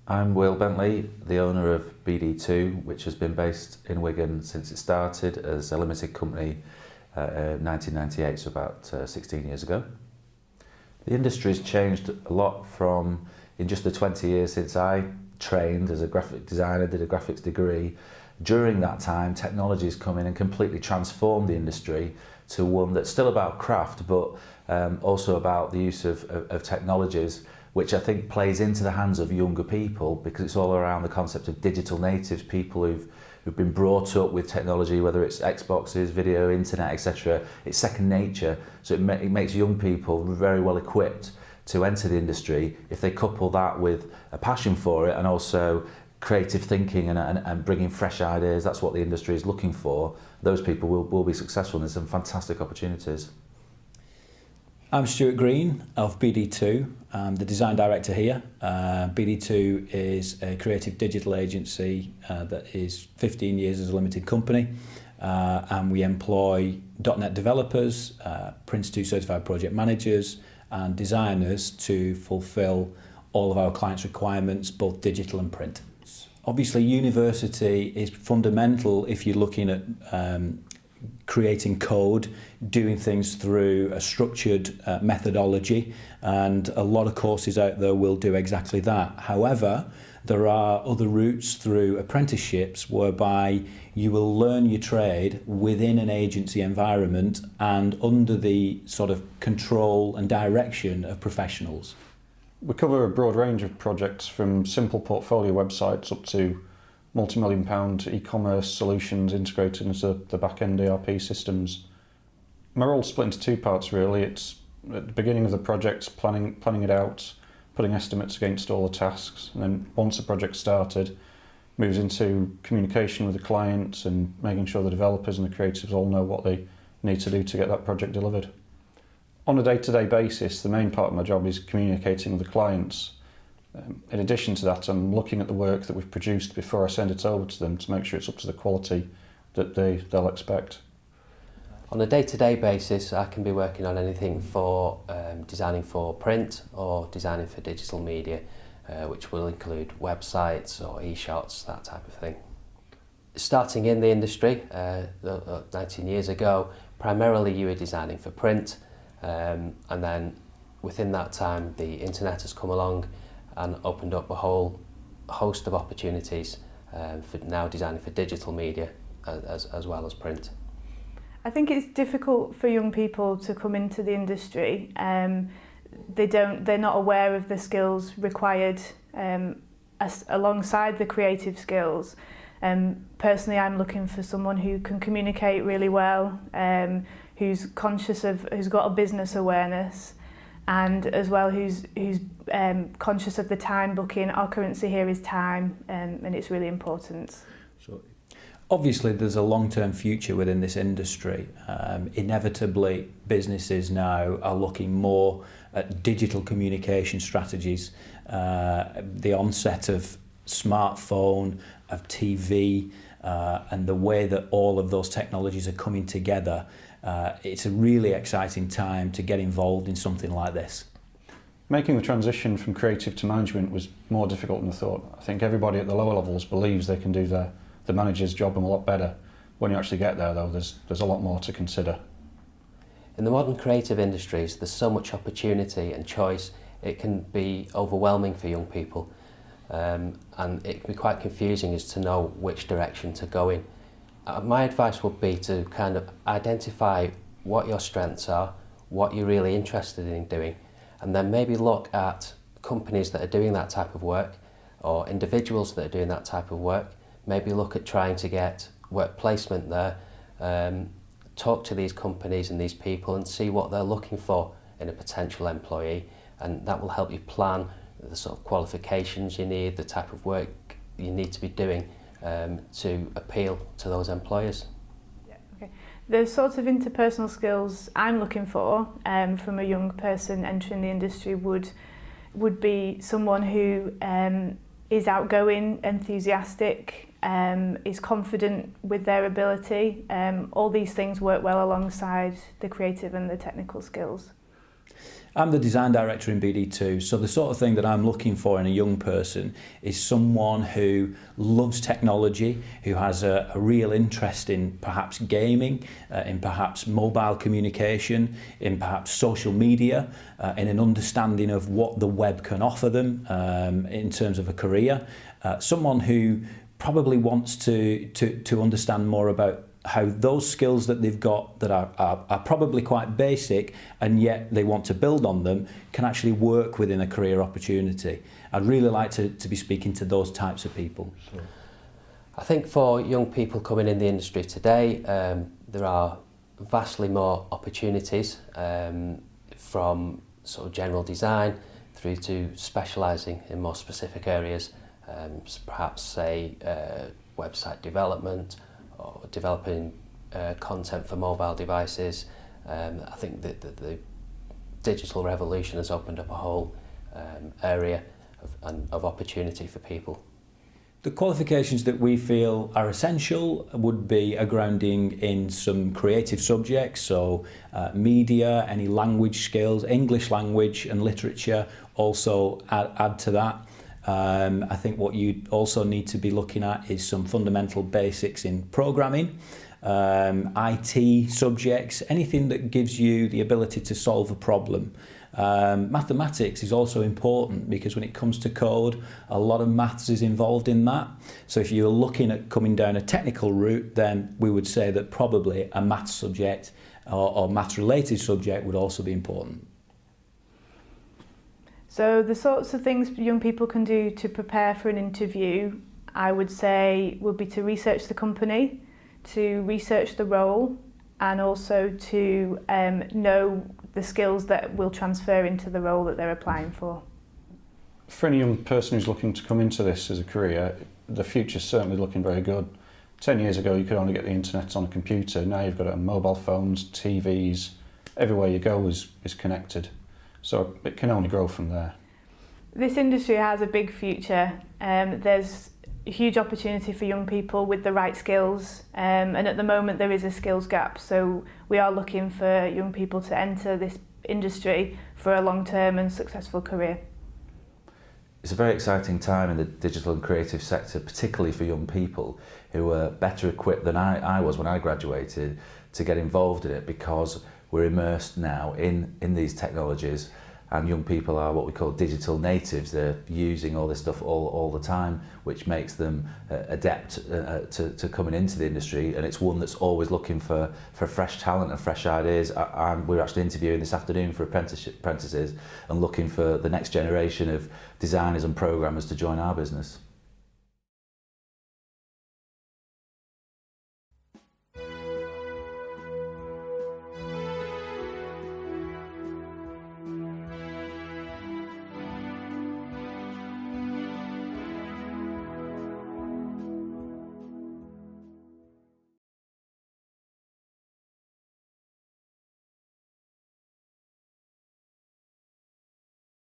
I'm Will Bentley, the owner of BD2, which has been based in Wigan since it started as a limited company in 1998, so about 16 years ago. The industry has changed a lot from, in just the 20 years since I trained as a graphic designer, did a graphics degree. During that time, technology has come in and completely transformed the industry to one that's still about craft, but also about the use of technologies, which I think plays into the hands of younger people, because it's all around the concept of digital natives, people who've been brought up with technology, whether it's Xboxes, video, internet, etc. It's second nature, so it makes young people very well equipped to enter the industry if they couple that with a passion for it and also creative thinking and bringing fresh ideas. That's what the industry is looking for. Those people will be successful, and there's some fantastic opportunities. I'm Stuart Green of BD2. I'm the design director here. BD2 is a creative digital agency that is 15 years as a limited company, and we employ .NET developers, Prince2 certified project managers and designers to fulfill all of our clients' requirements, both digital and print. Obviously, university is fundamental if you're looking at creating code, doing things through a structured methodology, and a lot of courses out there will do exactly that. However, there are other routes through apprenticeships whereby you will learn your trade within an agency environment and under the sort of control and direction of professionals. We cover a broad range of projects, from simple portfolio websites up to multi-million-pound e-commerce solutions integrated into the back-end ERP systems. My role's split into two parts really. It's at the beginning of the project, planning it out, putting estimates against all the tasks, and then once the project's started, moves into communication with the clients and making sure the developers and the creatives all know what they need to do to get that project delivered. On a day-to-day basis, the main part of my job is communicating with the clients. In addition to that, I'm looking at the work that we've produced before I send it over to them to make sure it's up to the quality that they'll expect. On a day-to-day basis, I can be working on anything for designing for print or designing for digital media, which will include websites or e-shots, that type of thing. Starting in the industry 19 years ago, primarily you were designing for print, and then within that time the internet has come along and opened up a whole host of opportunities for now designing for digital media as well as print. I think it's difficult for young people to come into the industry. They're not aware of the skills required alongside the creative skills. Personally, I'm looking for someone who can communicate really well, who's got a business awareness, and as well who's conscious of the time booking. Our currency here is time, and it's really important. Obviously, there's a long-term future within this industry. Inevitably, businesses now are looking more at digital communication strategies. The onset of smartphone, of TV, and the way that all of those technologies are coming together, it's a really exciting time to get involved in something like this. Making the transition from creative to management was more difficult than I thought. I think everybody at the lower levels believes they can do the manager's job and a lot better. When you actually get there though, there's a lot more to consider. In the modern creative industries, there's so much opportunity and choice, it can be overwhelming for young people. And it can be quite confusing as to know which direction to go in. My advice would be to kind of identify what your strengths are, what you're really interested in doing, and then maybe look at companies that are doing that type of work or individuals that are doing that type of work. Maybe look at trying to get work placement there, talk to these companies and these people and see what they're looking for in a potential employee, and that will help you plan the sort of qualifications you need, the type of work you need to be doing to appeal to those employers. Yeah, okay. The sorts of interpersonal skills I'm looking for from a young person entering the industry would be someone who is outgoing, enthusiastic, is confident with their ability. All these things work well alongside the creative and the technical skills. I'm the design director in BD2, so the sort of thing that I'm looking for in a young person is someone who loves technology, who has a real interest in perhaps gaming, in perhaps mobile communication, in perhaps social media, in an understanding of what the web can offer them in terms of a career. Someone who probably wants to understand more about how those skills that they've got that are probably quite basic and yet they want to build on them can actually work within a career opportunity. I'd really like to be speaking to those types of people. Sure. I think for young people coming in the industry today, there are vastly more opportunities from sort of general design through to specialising in more specific areas, perhaps say website development, or developing content for mobile devices. I think that the digital revolution has opened up a whole area of opportunity for people. The qualifications that we feel are essential would be a grounding in some creative subjects, so media, any language skills, English language and literature also add to that. I think what you also need to be looking at is some fundamental basics in programming, IT subjects, anything that gives you the ability to solve a problem. Mathematics is also important because when it comes to code, a lot of maths is involved in that. So if you're looking at coming down a technical route, then we would say that probably a maths subject or maths related subject would also be important. So the sorts of things young people can do to prepare for an interview, I would say, would be to research the company, to research the role, and also to know the skills that will transfer into the role that they're applying for. For any young person who's looking to come into this as a career, the future's certainly looking very good. 10 years ago you could only get the internet on a computer, now you've got it on mobile phones, TVs, everywhere you go is connected. So it can only grow from there. This industry has a big future. There's a huge opportunity for young people with the right skills, and at the moment there is a skills gap, so we are looking for young people to enter this industry for a long-term and successful career. It's a very exciting time in the digital and creative sector, particularly for young people who are better equipped than I was when I graduated to get involved in it, because we're immersed now in these technologies, and young people are what we call digital natives. They're using all this stuff all the time, which makes them adept to coming into the industry, and it's one that's always looking for fresh talent and fresh ideas. We're actually interviewing this afternoon for apprentices and looking for the next generation of designers and programmers to join our business.